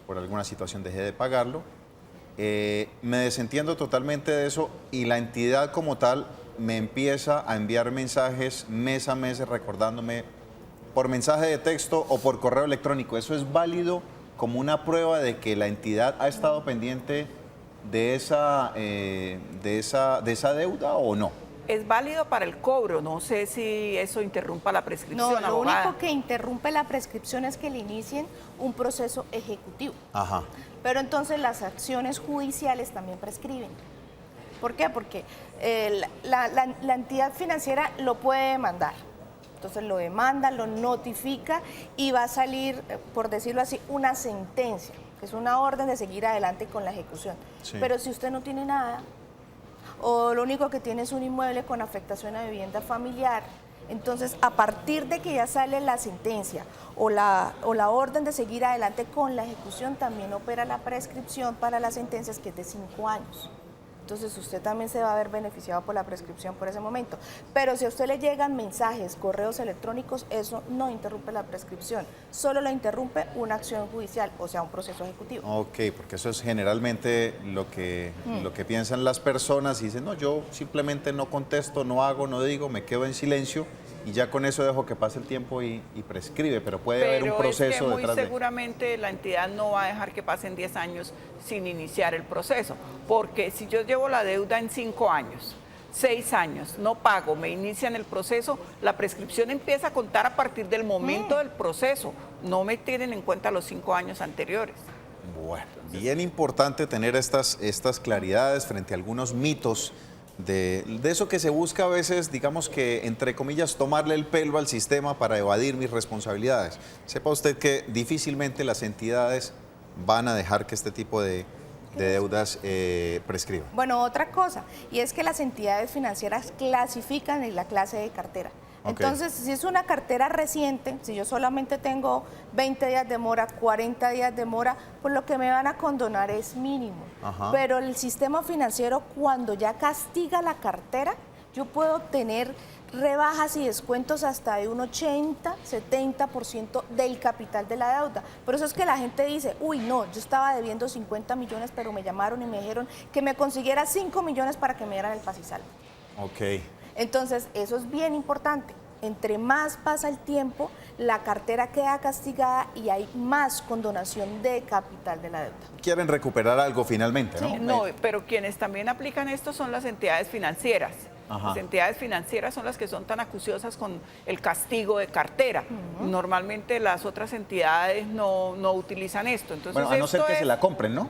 por alguna situación dejé de pagarlo, me desentiendo totalmente de eso y la entidad como tal me empieza a enviar mensajes mes a mes recordándome por mensaje de texto o por correo electrónico. ¿Eso es válido como una prueba de que la entidad ha estado pendiente de esa deuda o no? Es válido para el cobro, no sé si eso interrumpa la prescripción. No, lo abogada. único que interrumpe la prescripción es que le inicien un proceso ejecutivo. Ajá. Pero entonces las acciones judiciales también prescriben. ¿Por qué? Porque la entidad financiera lo puede demandar. Entonces lo demanda, lo notifica y va a salir, por decirlo así, una sentencia, que es una orden de seguir adelante con la ejecución. Sí. Pero si usted no tiene nada, o lo único que tiene es un inmueble con afectación a vivienda familiar, entonces a partir de que ya sale la sentencia o la orden de seguir adelante con la ejecución, también opera la prescripción para las sentencias, que es de 5 años. Entonces usted también se va a ver beneficiado por la prescripción por ese momento. Pero si a usted le llegan mensajes, correos electrónicos, eso no interrumpe la prescripción, solo lo interrumpe una acción judicial, o sea, un proceso ejecutivo. Ok, porque eso es generalmente lo que piensan las personas y dicen, no, yo simplemente no contesto, no hago, no digo, me quedo en silencio y ya con eso dejo que pase el tiempo y prescribe, pero puede haber un proceso es que muy detrás de... seguramente la entidad no va a dejar que pasen 10 años sin iniciar el proceso, porque si yo llevo la deuda en 5 años, 6 años, no pago, me inician el proceso, la prescripción empieza a contar a partir del momento del proceso, no me tienen en cuenta los 5 años anteriores. Bueno, bien importante tener estas claridades frente a algunos mitos de eso que se busca a veces, digamos que, entre comillas, tomarle el pelo al sistema para evadir mis responsabilidades. Sepa usted que difícilmente las entidades van a dejar que este tipo de deudas prescriban. Bueno, otra cosa, y es que las entidades financieras clasifican en la clase de cartera. Entonces, si es una cartera reciente, si yo solamente tengo 20 días de mora, 40 días de mora, pues lo que me van a condonar es mínimo. Pero el sistema financiero, cuando ya castiga la cartera, yo puedo tener rebajas y descuentos hasta de un 80, 70% del capital de la deuda. Por eso es que la gente dice, uy, no, yo estaba debiendo 50 millones, pero me llamaron y me dijeron que me consiguiera 5 millones para que me dieran el paz y salvo. Ok. Entonces, eso es bien importante. Entre más pasa el tiempo, la cartera queda castigada y hay más condonación de capital de la deuda. Quieren recuperar algo finalmente, ¿no? Sí, no, pero quienes también aplican esto son las entidades financieras. Las entidades financieras son las que son tan acuciosas con el castigo de cartera. Normalmente las otras entidades no utilizan esto. Entonces, bueno, a no ser que se la compren, ¿no?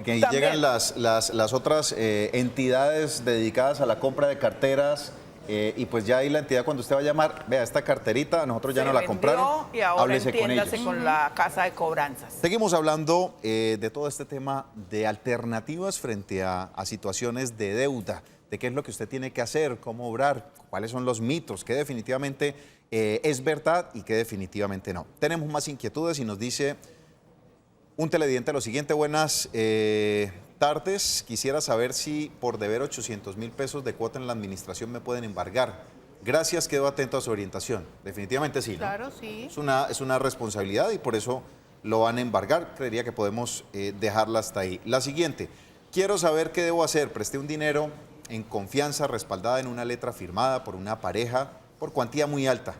Que llegan las otras entidades dedicadas a la compra de carteras y pues ya ahí la entidad, cuando usted va a llamar, vea, esta carterita, nosotros ya no la compraron, y ahora háblese con ellos. con la casa de cobranzas. Seguimos hablando de todo este tema de alternativas frente a situaciones de deuda, de qué es lo que usted tiene que hacer, cómo obrar, cuáles son los mitos, qué definitivamente es verdad y qué definitivamente no. Tenemos más inquietudes y nos dice un televidente lo siguiente: buenas tardes, quisiera saber si por deber 800.000 pesos de cuota en la administración me pueden embargar. Gracias, quedo atento a su orientación. Definitivamente sí, ¿no? Claro, sí. Es una responsabilidad y por eso lo van a embargar. Creería que podemos dejarla hasta ahí. La siguiente: quiero saber qué debo hacer. Presté un dinero en confianza, respaldada en una letra firmada por una pareja por cuantía muy alta.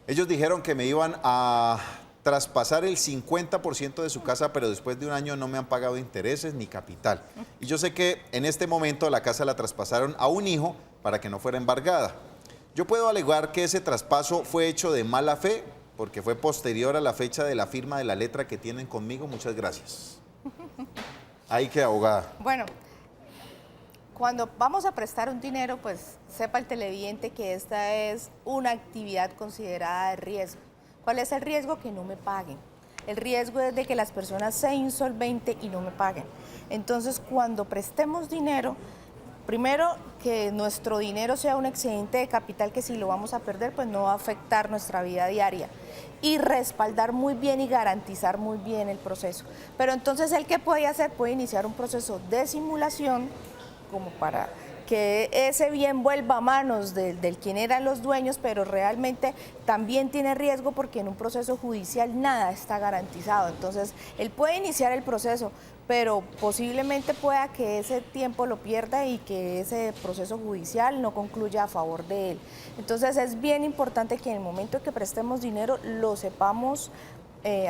Ellos dijeron que me iban a traspasar el 50% de su casa, pero después de un año no me han pagado intereses ni capital. Y yo sé que en este momento la casa la traspasaron a un hijo para que no fuera embargada. Yo puedo alegar que ese traspaso fue hecho de mala fe, porque fue posterior a la fecha de la firma de la letra que tienen conmigo. Muchas gracias. Ahí queda, abogada. Bueno, cuando vamos a prestar un dinero, pues sepa el televidente que esta es una actividad considerada de riesgo. ¿Cuál es el riesgo? Que no me paguen. El riesgo es de que las personas sean insolventes y no me paguen. Entonces, cuando prestemos dinero, primero que nuestro dinero sea un excedente de capital que si lo vamos a perder, pues no va a afectar nuestra vida diaria. Y respaldar muy bien y garantizar muy bien el proceso. Pero entonces, ¿el qué puede hacer? Puede iniciar un proceso de simulación como para que ese bien vuelva a manos del quien eran los dueños, pero realmente también tiene riesgo porque en un proceso judicial nada está garantizado. Entonces, él puede iniciar el proceso, pero posiblemente pueda que ese tiempo lo pierda y que ese proceso judicial no concluya a favor de él. Entonces, es bien importante que en el momento que prestemos dinero lo sepamos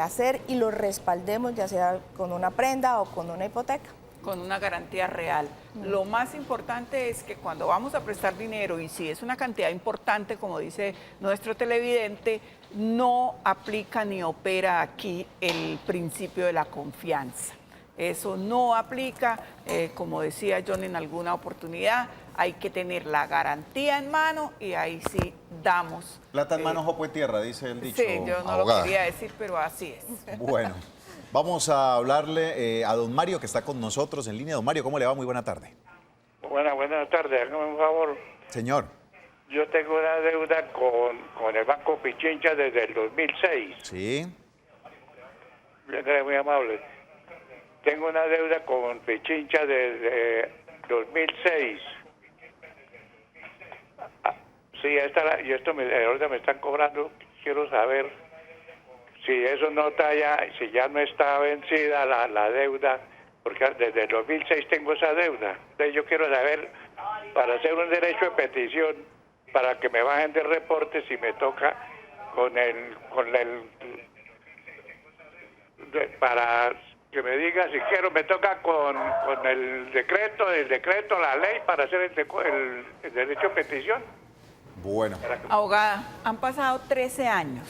hacer y lo respaldemos, ya sea con una prenda o con una hipoteca. Con una garantía real. Lo más importante es que cuando vamos a prestar dinero, y si es una cantidad importante, como dice nuestro televidente, no aplica ni opera aquí el principio de la confianza. Eso no aplica, como decía John en alguna oportunidad, hay que tener la garantía en mano y ahí sí damos. Plata en mano, jopo en tierra, dice el dicho. Sí, yo no abogada. lo quería decir, pero así es. Bueno. Vamos a hablarle a don Mario, que está con nosotros en línea. Don Mario, ¿cómo le va? Muy buena tarde. Buenas tardes, hágame un favor. Señor. Yo tengo una deuda con el Banco Pichincha desde el 2006. Sí. Muy amable. Tengo una deuda con Pichincha desde 2006. Sí, y esto ahorita me están cobrando. Quiero saber si eso no está ya, si ya no está vencida la deuda, porque desde el 2006 tengo esa deuda. Entonces yo quiero saber, para hacer un derecho de petición, para que me bajen de reporte si me toca para que me diga si quiero, me toca con el decreto, la ley para hacer el derecho de petición. Bueno. Abogada, han pasado 13 años.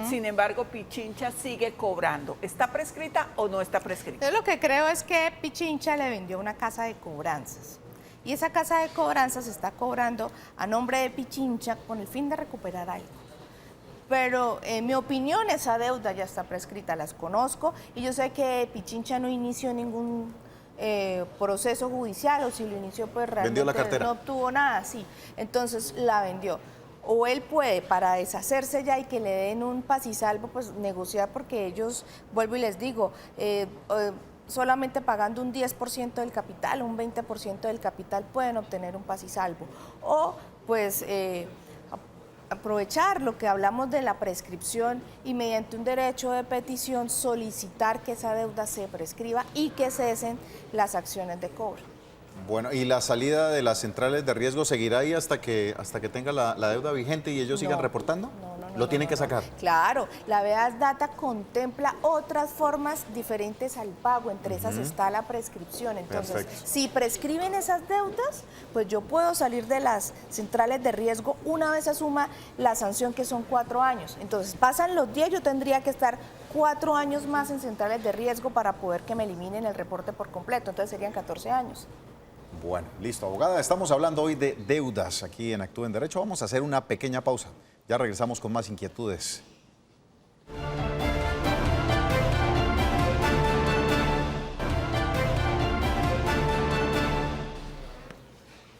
Sin embargo, Pichincha sigue cobrando. ¿Está prescrita o no está prescrita? Yo lo que creo es que Pichincha le vendió una casa de cobranzas. Y esa casa de cobranzas está cobrando a nombre de Pichincha con el fin de recuperar algo. Pero en mi opinión esa deuda ya está prescrita, las conozco y yo sé que Pichincha no inició ningún proceso judicial, o si lo inició pues realmente vendió la cartera, no obtuvo nada, sí, entonces la vendió. O él puede, para deshacerse ya y que le den un paz y salvo, pues negociar, porque ellos, vuelvo y les digo, solamente pagando un 10% del capital, un 20% del capital pueden obtener un paz y salvo. O pues aprovechar lo que hablamos de la prescripción y mediante un derecho de petición solicitar que esa deuda se prescriba y que cesen las acciones de cobro. Bueno, ¿y la salida de las centrales de riesgo seguirá ahí hasta que tenga la deuda vigente y ellos sigan reportando? ¿Lo tienen que sacar? Claro, la habeas data contempla otras formas diferentes al pago, entre esas está la prescripción. Entonces, si prescriben esas deudas, pues yo puedo salir de las centrales de riesgo una vez asuma la sanción, que son 4 años. Entonces, pasan los 10, yo tendría que estar 4 años más en centrales de riesgo para poder que me eliminen el reporte por completo. Entonces, serían 14 años. Bueno, listo, abogada. Estamos hablando hoy de deudas aquí en Actúe en Derecho. Vamos a hacer una pequeña pausa. Ya regresamos con más inquietudes.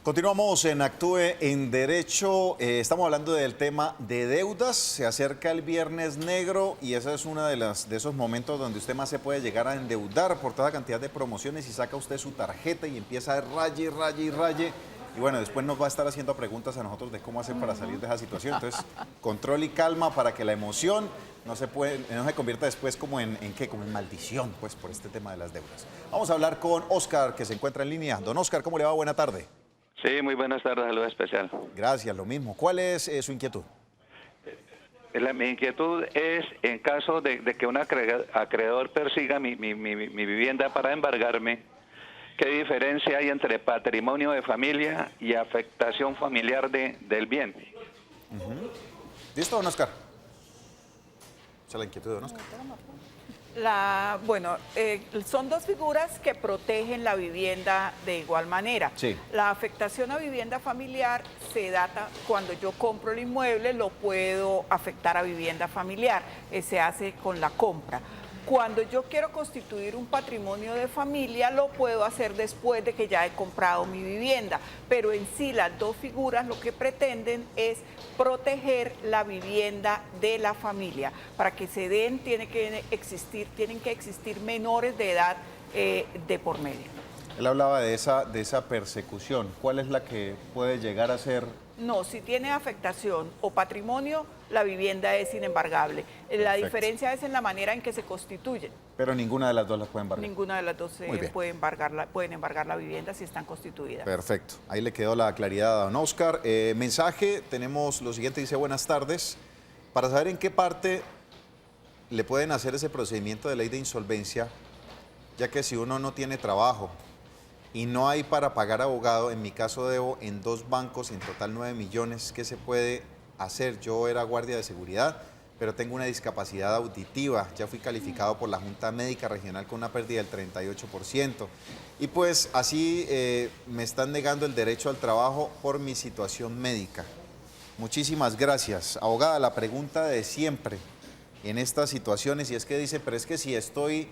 Continuamos en Actúe en Derecho. Estamos hablando del tema de deudas. Se acerca el Viernes Negro y ese es uno de esos momentos donde usted más se puede llegar a endeudar por toda cantidad de promociones, y saca usted su tarjeta y empieza a raye, raye y raye. Y bueno, después nos va a estar haciendo preguntas a nosotros de cómo hacer para salir de esa situación. Entonces, control y calma para que la emoción no se convierta después como en maldición, pues, por este tema de las deudas. Vamos a hablar con Oscar, que se encuentra en línea. Don Oscar, ¿cómo le va? Buena tarde. Sí, muy buenas tardes, saludo especial. Gracias, lo mismo. ¿Cuál es su inquietud? Mi inquietud es en caso de que un acreedor persiga mi vivienda para embargarme, ¿qué diferencia hay entre patrimonio de familia y afectación familiar del bien? ¿Listo, don Oscar? Esa es la inquietud de don Oscar. Son dos figuras que protegen la vivienda de igual manera. Sí. La afectación a vivienda familiar se data cuando yo compro el inmueble, lo puedo afectar a vivienda familiar, se hace con la compra. Cuando yo quiero constituir un patrimonio de familia, lo puedo hacer después de que ya he comprado mi vivienda. Pero en sí, las dos figuras lo que pretenden es proteger la vivienda de la familia. Para que se den, tienen que existir menores de edad de por medio. Él hablaba de esa persecución. ¿Cuál es la que puede llegar a ser? No, si tiene afectación o patrimonio, la vivienda es inembargable. La diferencia es en la manera en que se constituyen. Pero ninguna de las dos las puede embargar. Ninguna de las dos pueden embargar la vivienda si están constituidas. Perfecto. Ahí le quedó la claridad a don Oscar. Mensaje, tenemos lo siguiente, dice: buenas tardes. Para saber en qué parte le pueden hacer ese procedimiento de ley de insolvencia, ya que si uno no tiene trabajo y no hay para pagar abogado, en mi caso debo en 2 bancos, en total 9 millones, ¿qué se puede hacer? Yo era guardia de seguridad, pero tengo una discapacidad auditiva, ya fui calificado por la Junta Médica Regional con una pérdida del 38%, y pues así me están negando el derecho al trabajo por mi situación médica. Muchísimas gracias. Abogada, la pregunta de siempre en estas situaciones, y es que dice, pero es que si estoy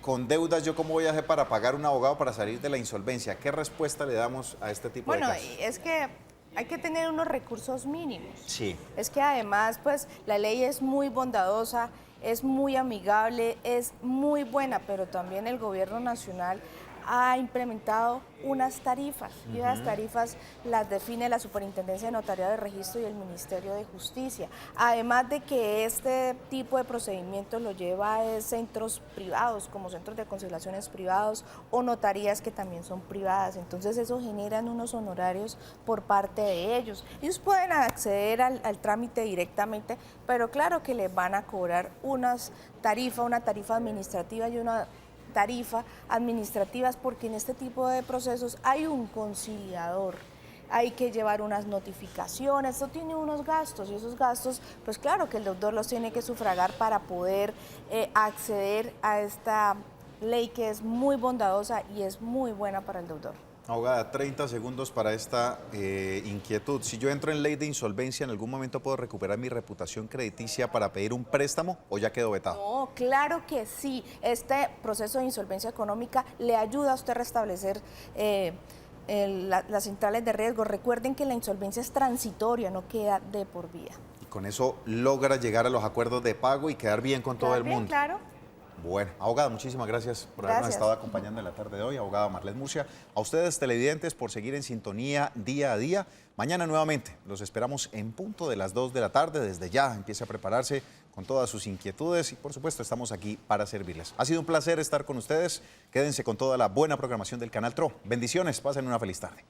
con deudas, ¿yo cómo voy a hacer para pagar un abogado para salir de la insolvencia? ¿Qué respuesta le damos a este tipo de casos? Bueno, es que hay que tener unos recursos mínimos. Sí. Es que además, pues, la ley es muy bondadosa, es muy amigable, es muy buena, pero también el gobierno nacional ha implementado unas tarifas, y las tarifas las define la Superintendencia de Notariado de Registro y el Ministerio de Justicia. Además de que este tipo de procedimientos lo lleva a centros privados, como centros de conciliaciones privados o notarías que también son privadas. Entonces eso generan unos honorarios por parte de ellos. Ellos pueden acceder al trámite directamente, pero claro que les van a cobrar una tarifa administrativa y una tarifa administrativas, porque en este tipo de procesos hay un conciliador, hay que llevar unas notificaciones, esto tiene unos gastos, y esos gastos, pues claro que el deudor los tiene que sufragar para poder acceder a esta ley que es muy bondadosa y es muy buena para el deudor. Abogada, 30 segundos para esta inquietud. Si yo entro en ley de insolvencia, ¿en algún momento puedo recuperar mi reputación crediticia para pedir un préstamo o ya quedó vetado? No, claro que sí. Este proceso de insolvencia económica le ayuda a usted a restablecer las centrales de riesgo. Recuerden que la insolvencia es transitoria, no queda de por vida. Y con eso logra llegar a los acuerdos de pago y quedar bien con todo el mundo. Claro. Bueno, abogada, muchísimas gracias por habernos estado acompañando en la tarde de hoy, abogada Marlet Murcia. A ustedes, televidentes, por seguir en sintonía día a día. Mañana nuevamente los esperamos en punto de las 2 de la tarde. Desde ya empiece a prepararse con todas sus inquietudes y, por supuesto, estamos aquí para servirles. Ha sido un placer estar con ustedes. Quédense con toda la buena programación del Canal TRO. Bendiciones, pasen una feliz tarde.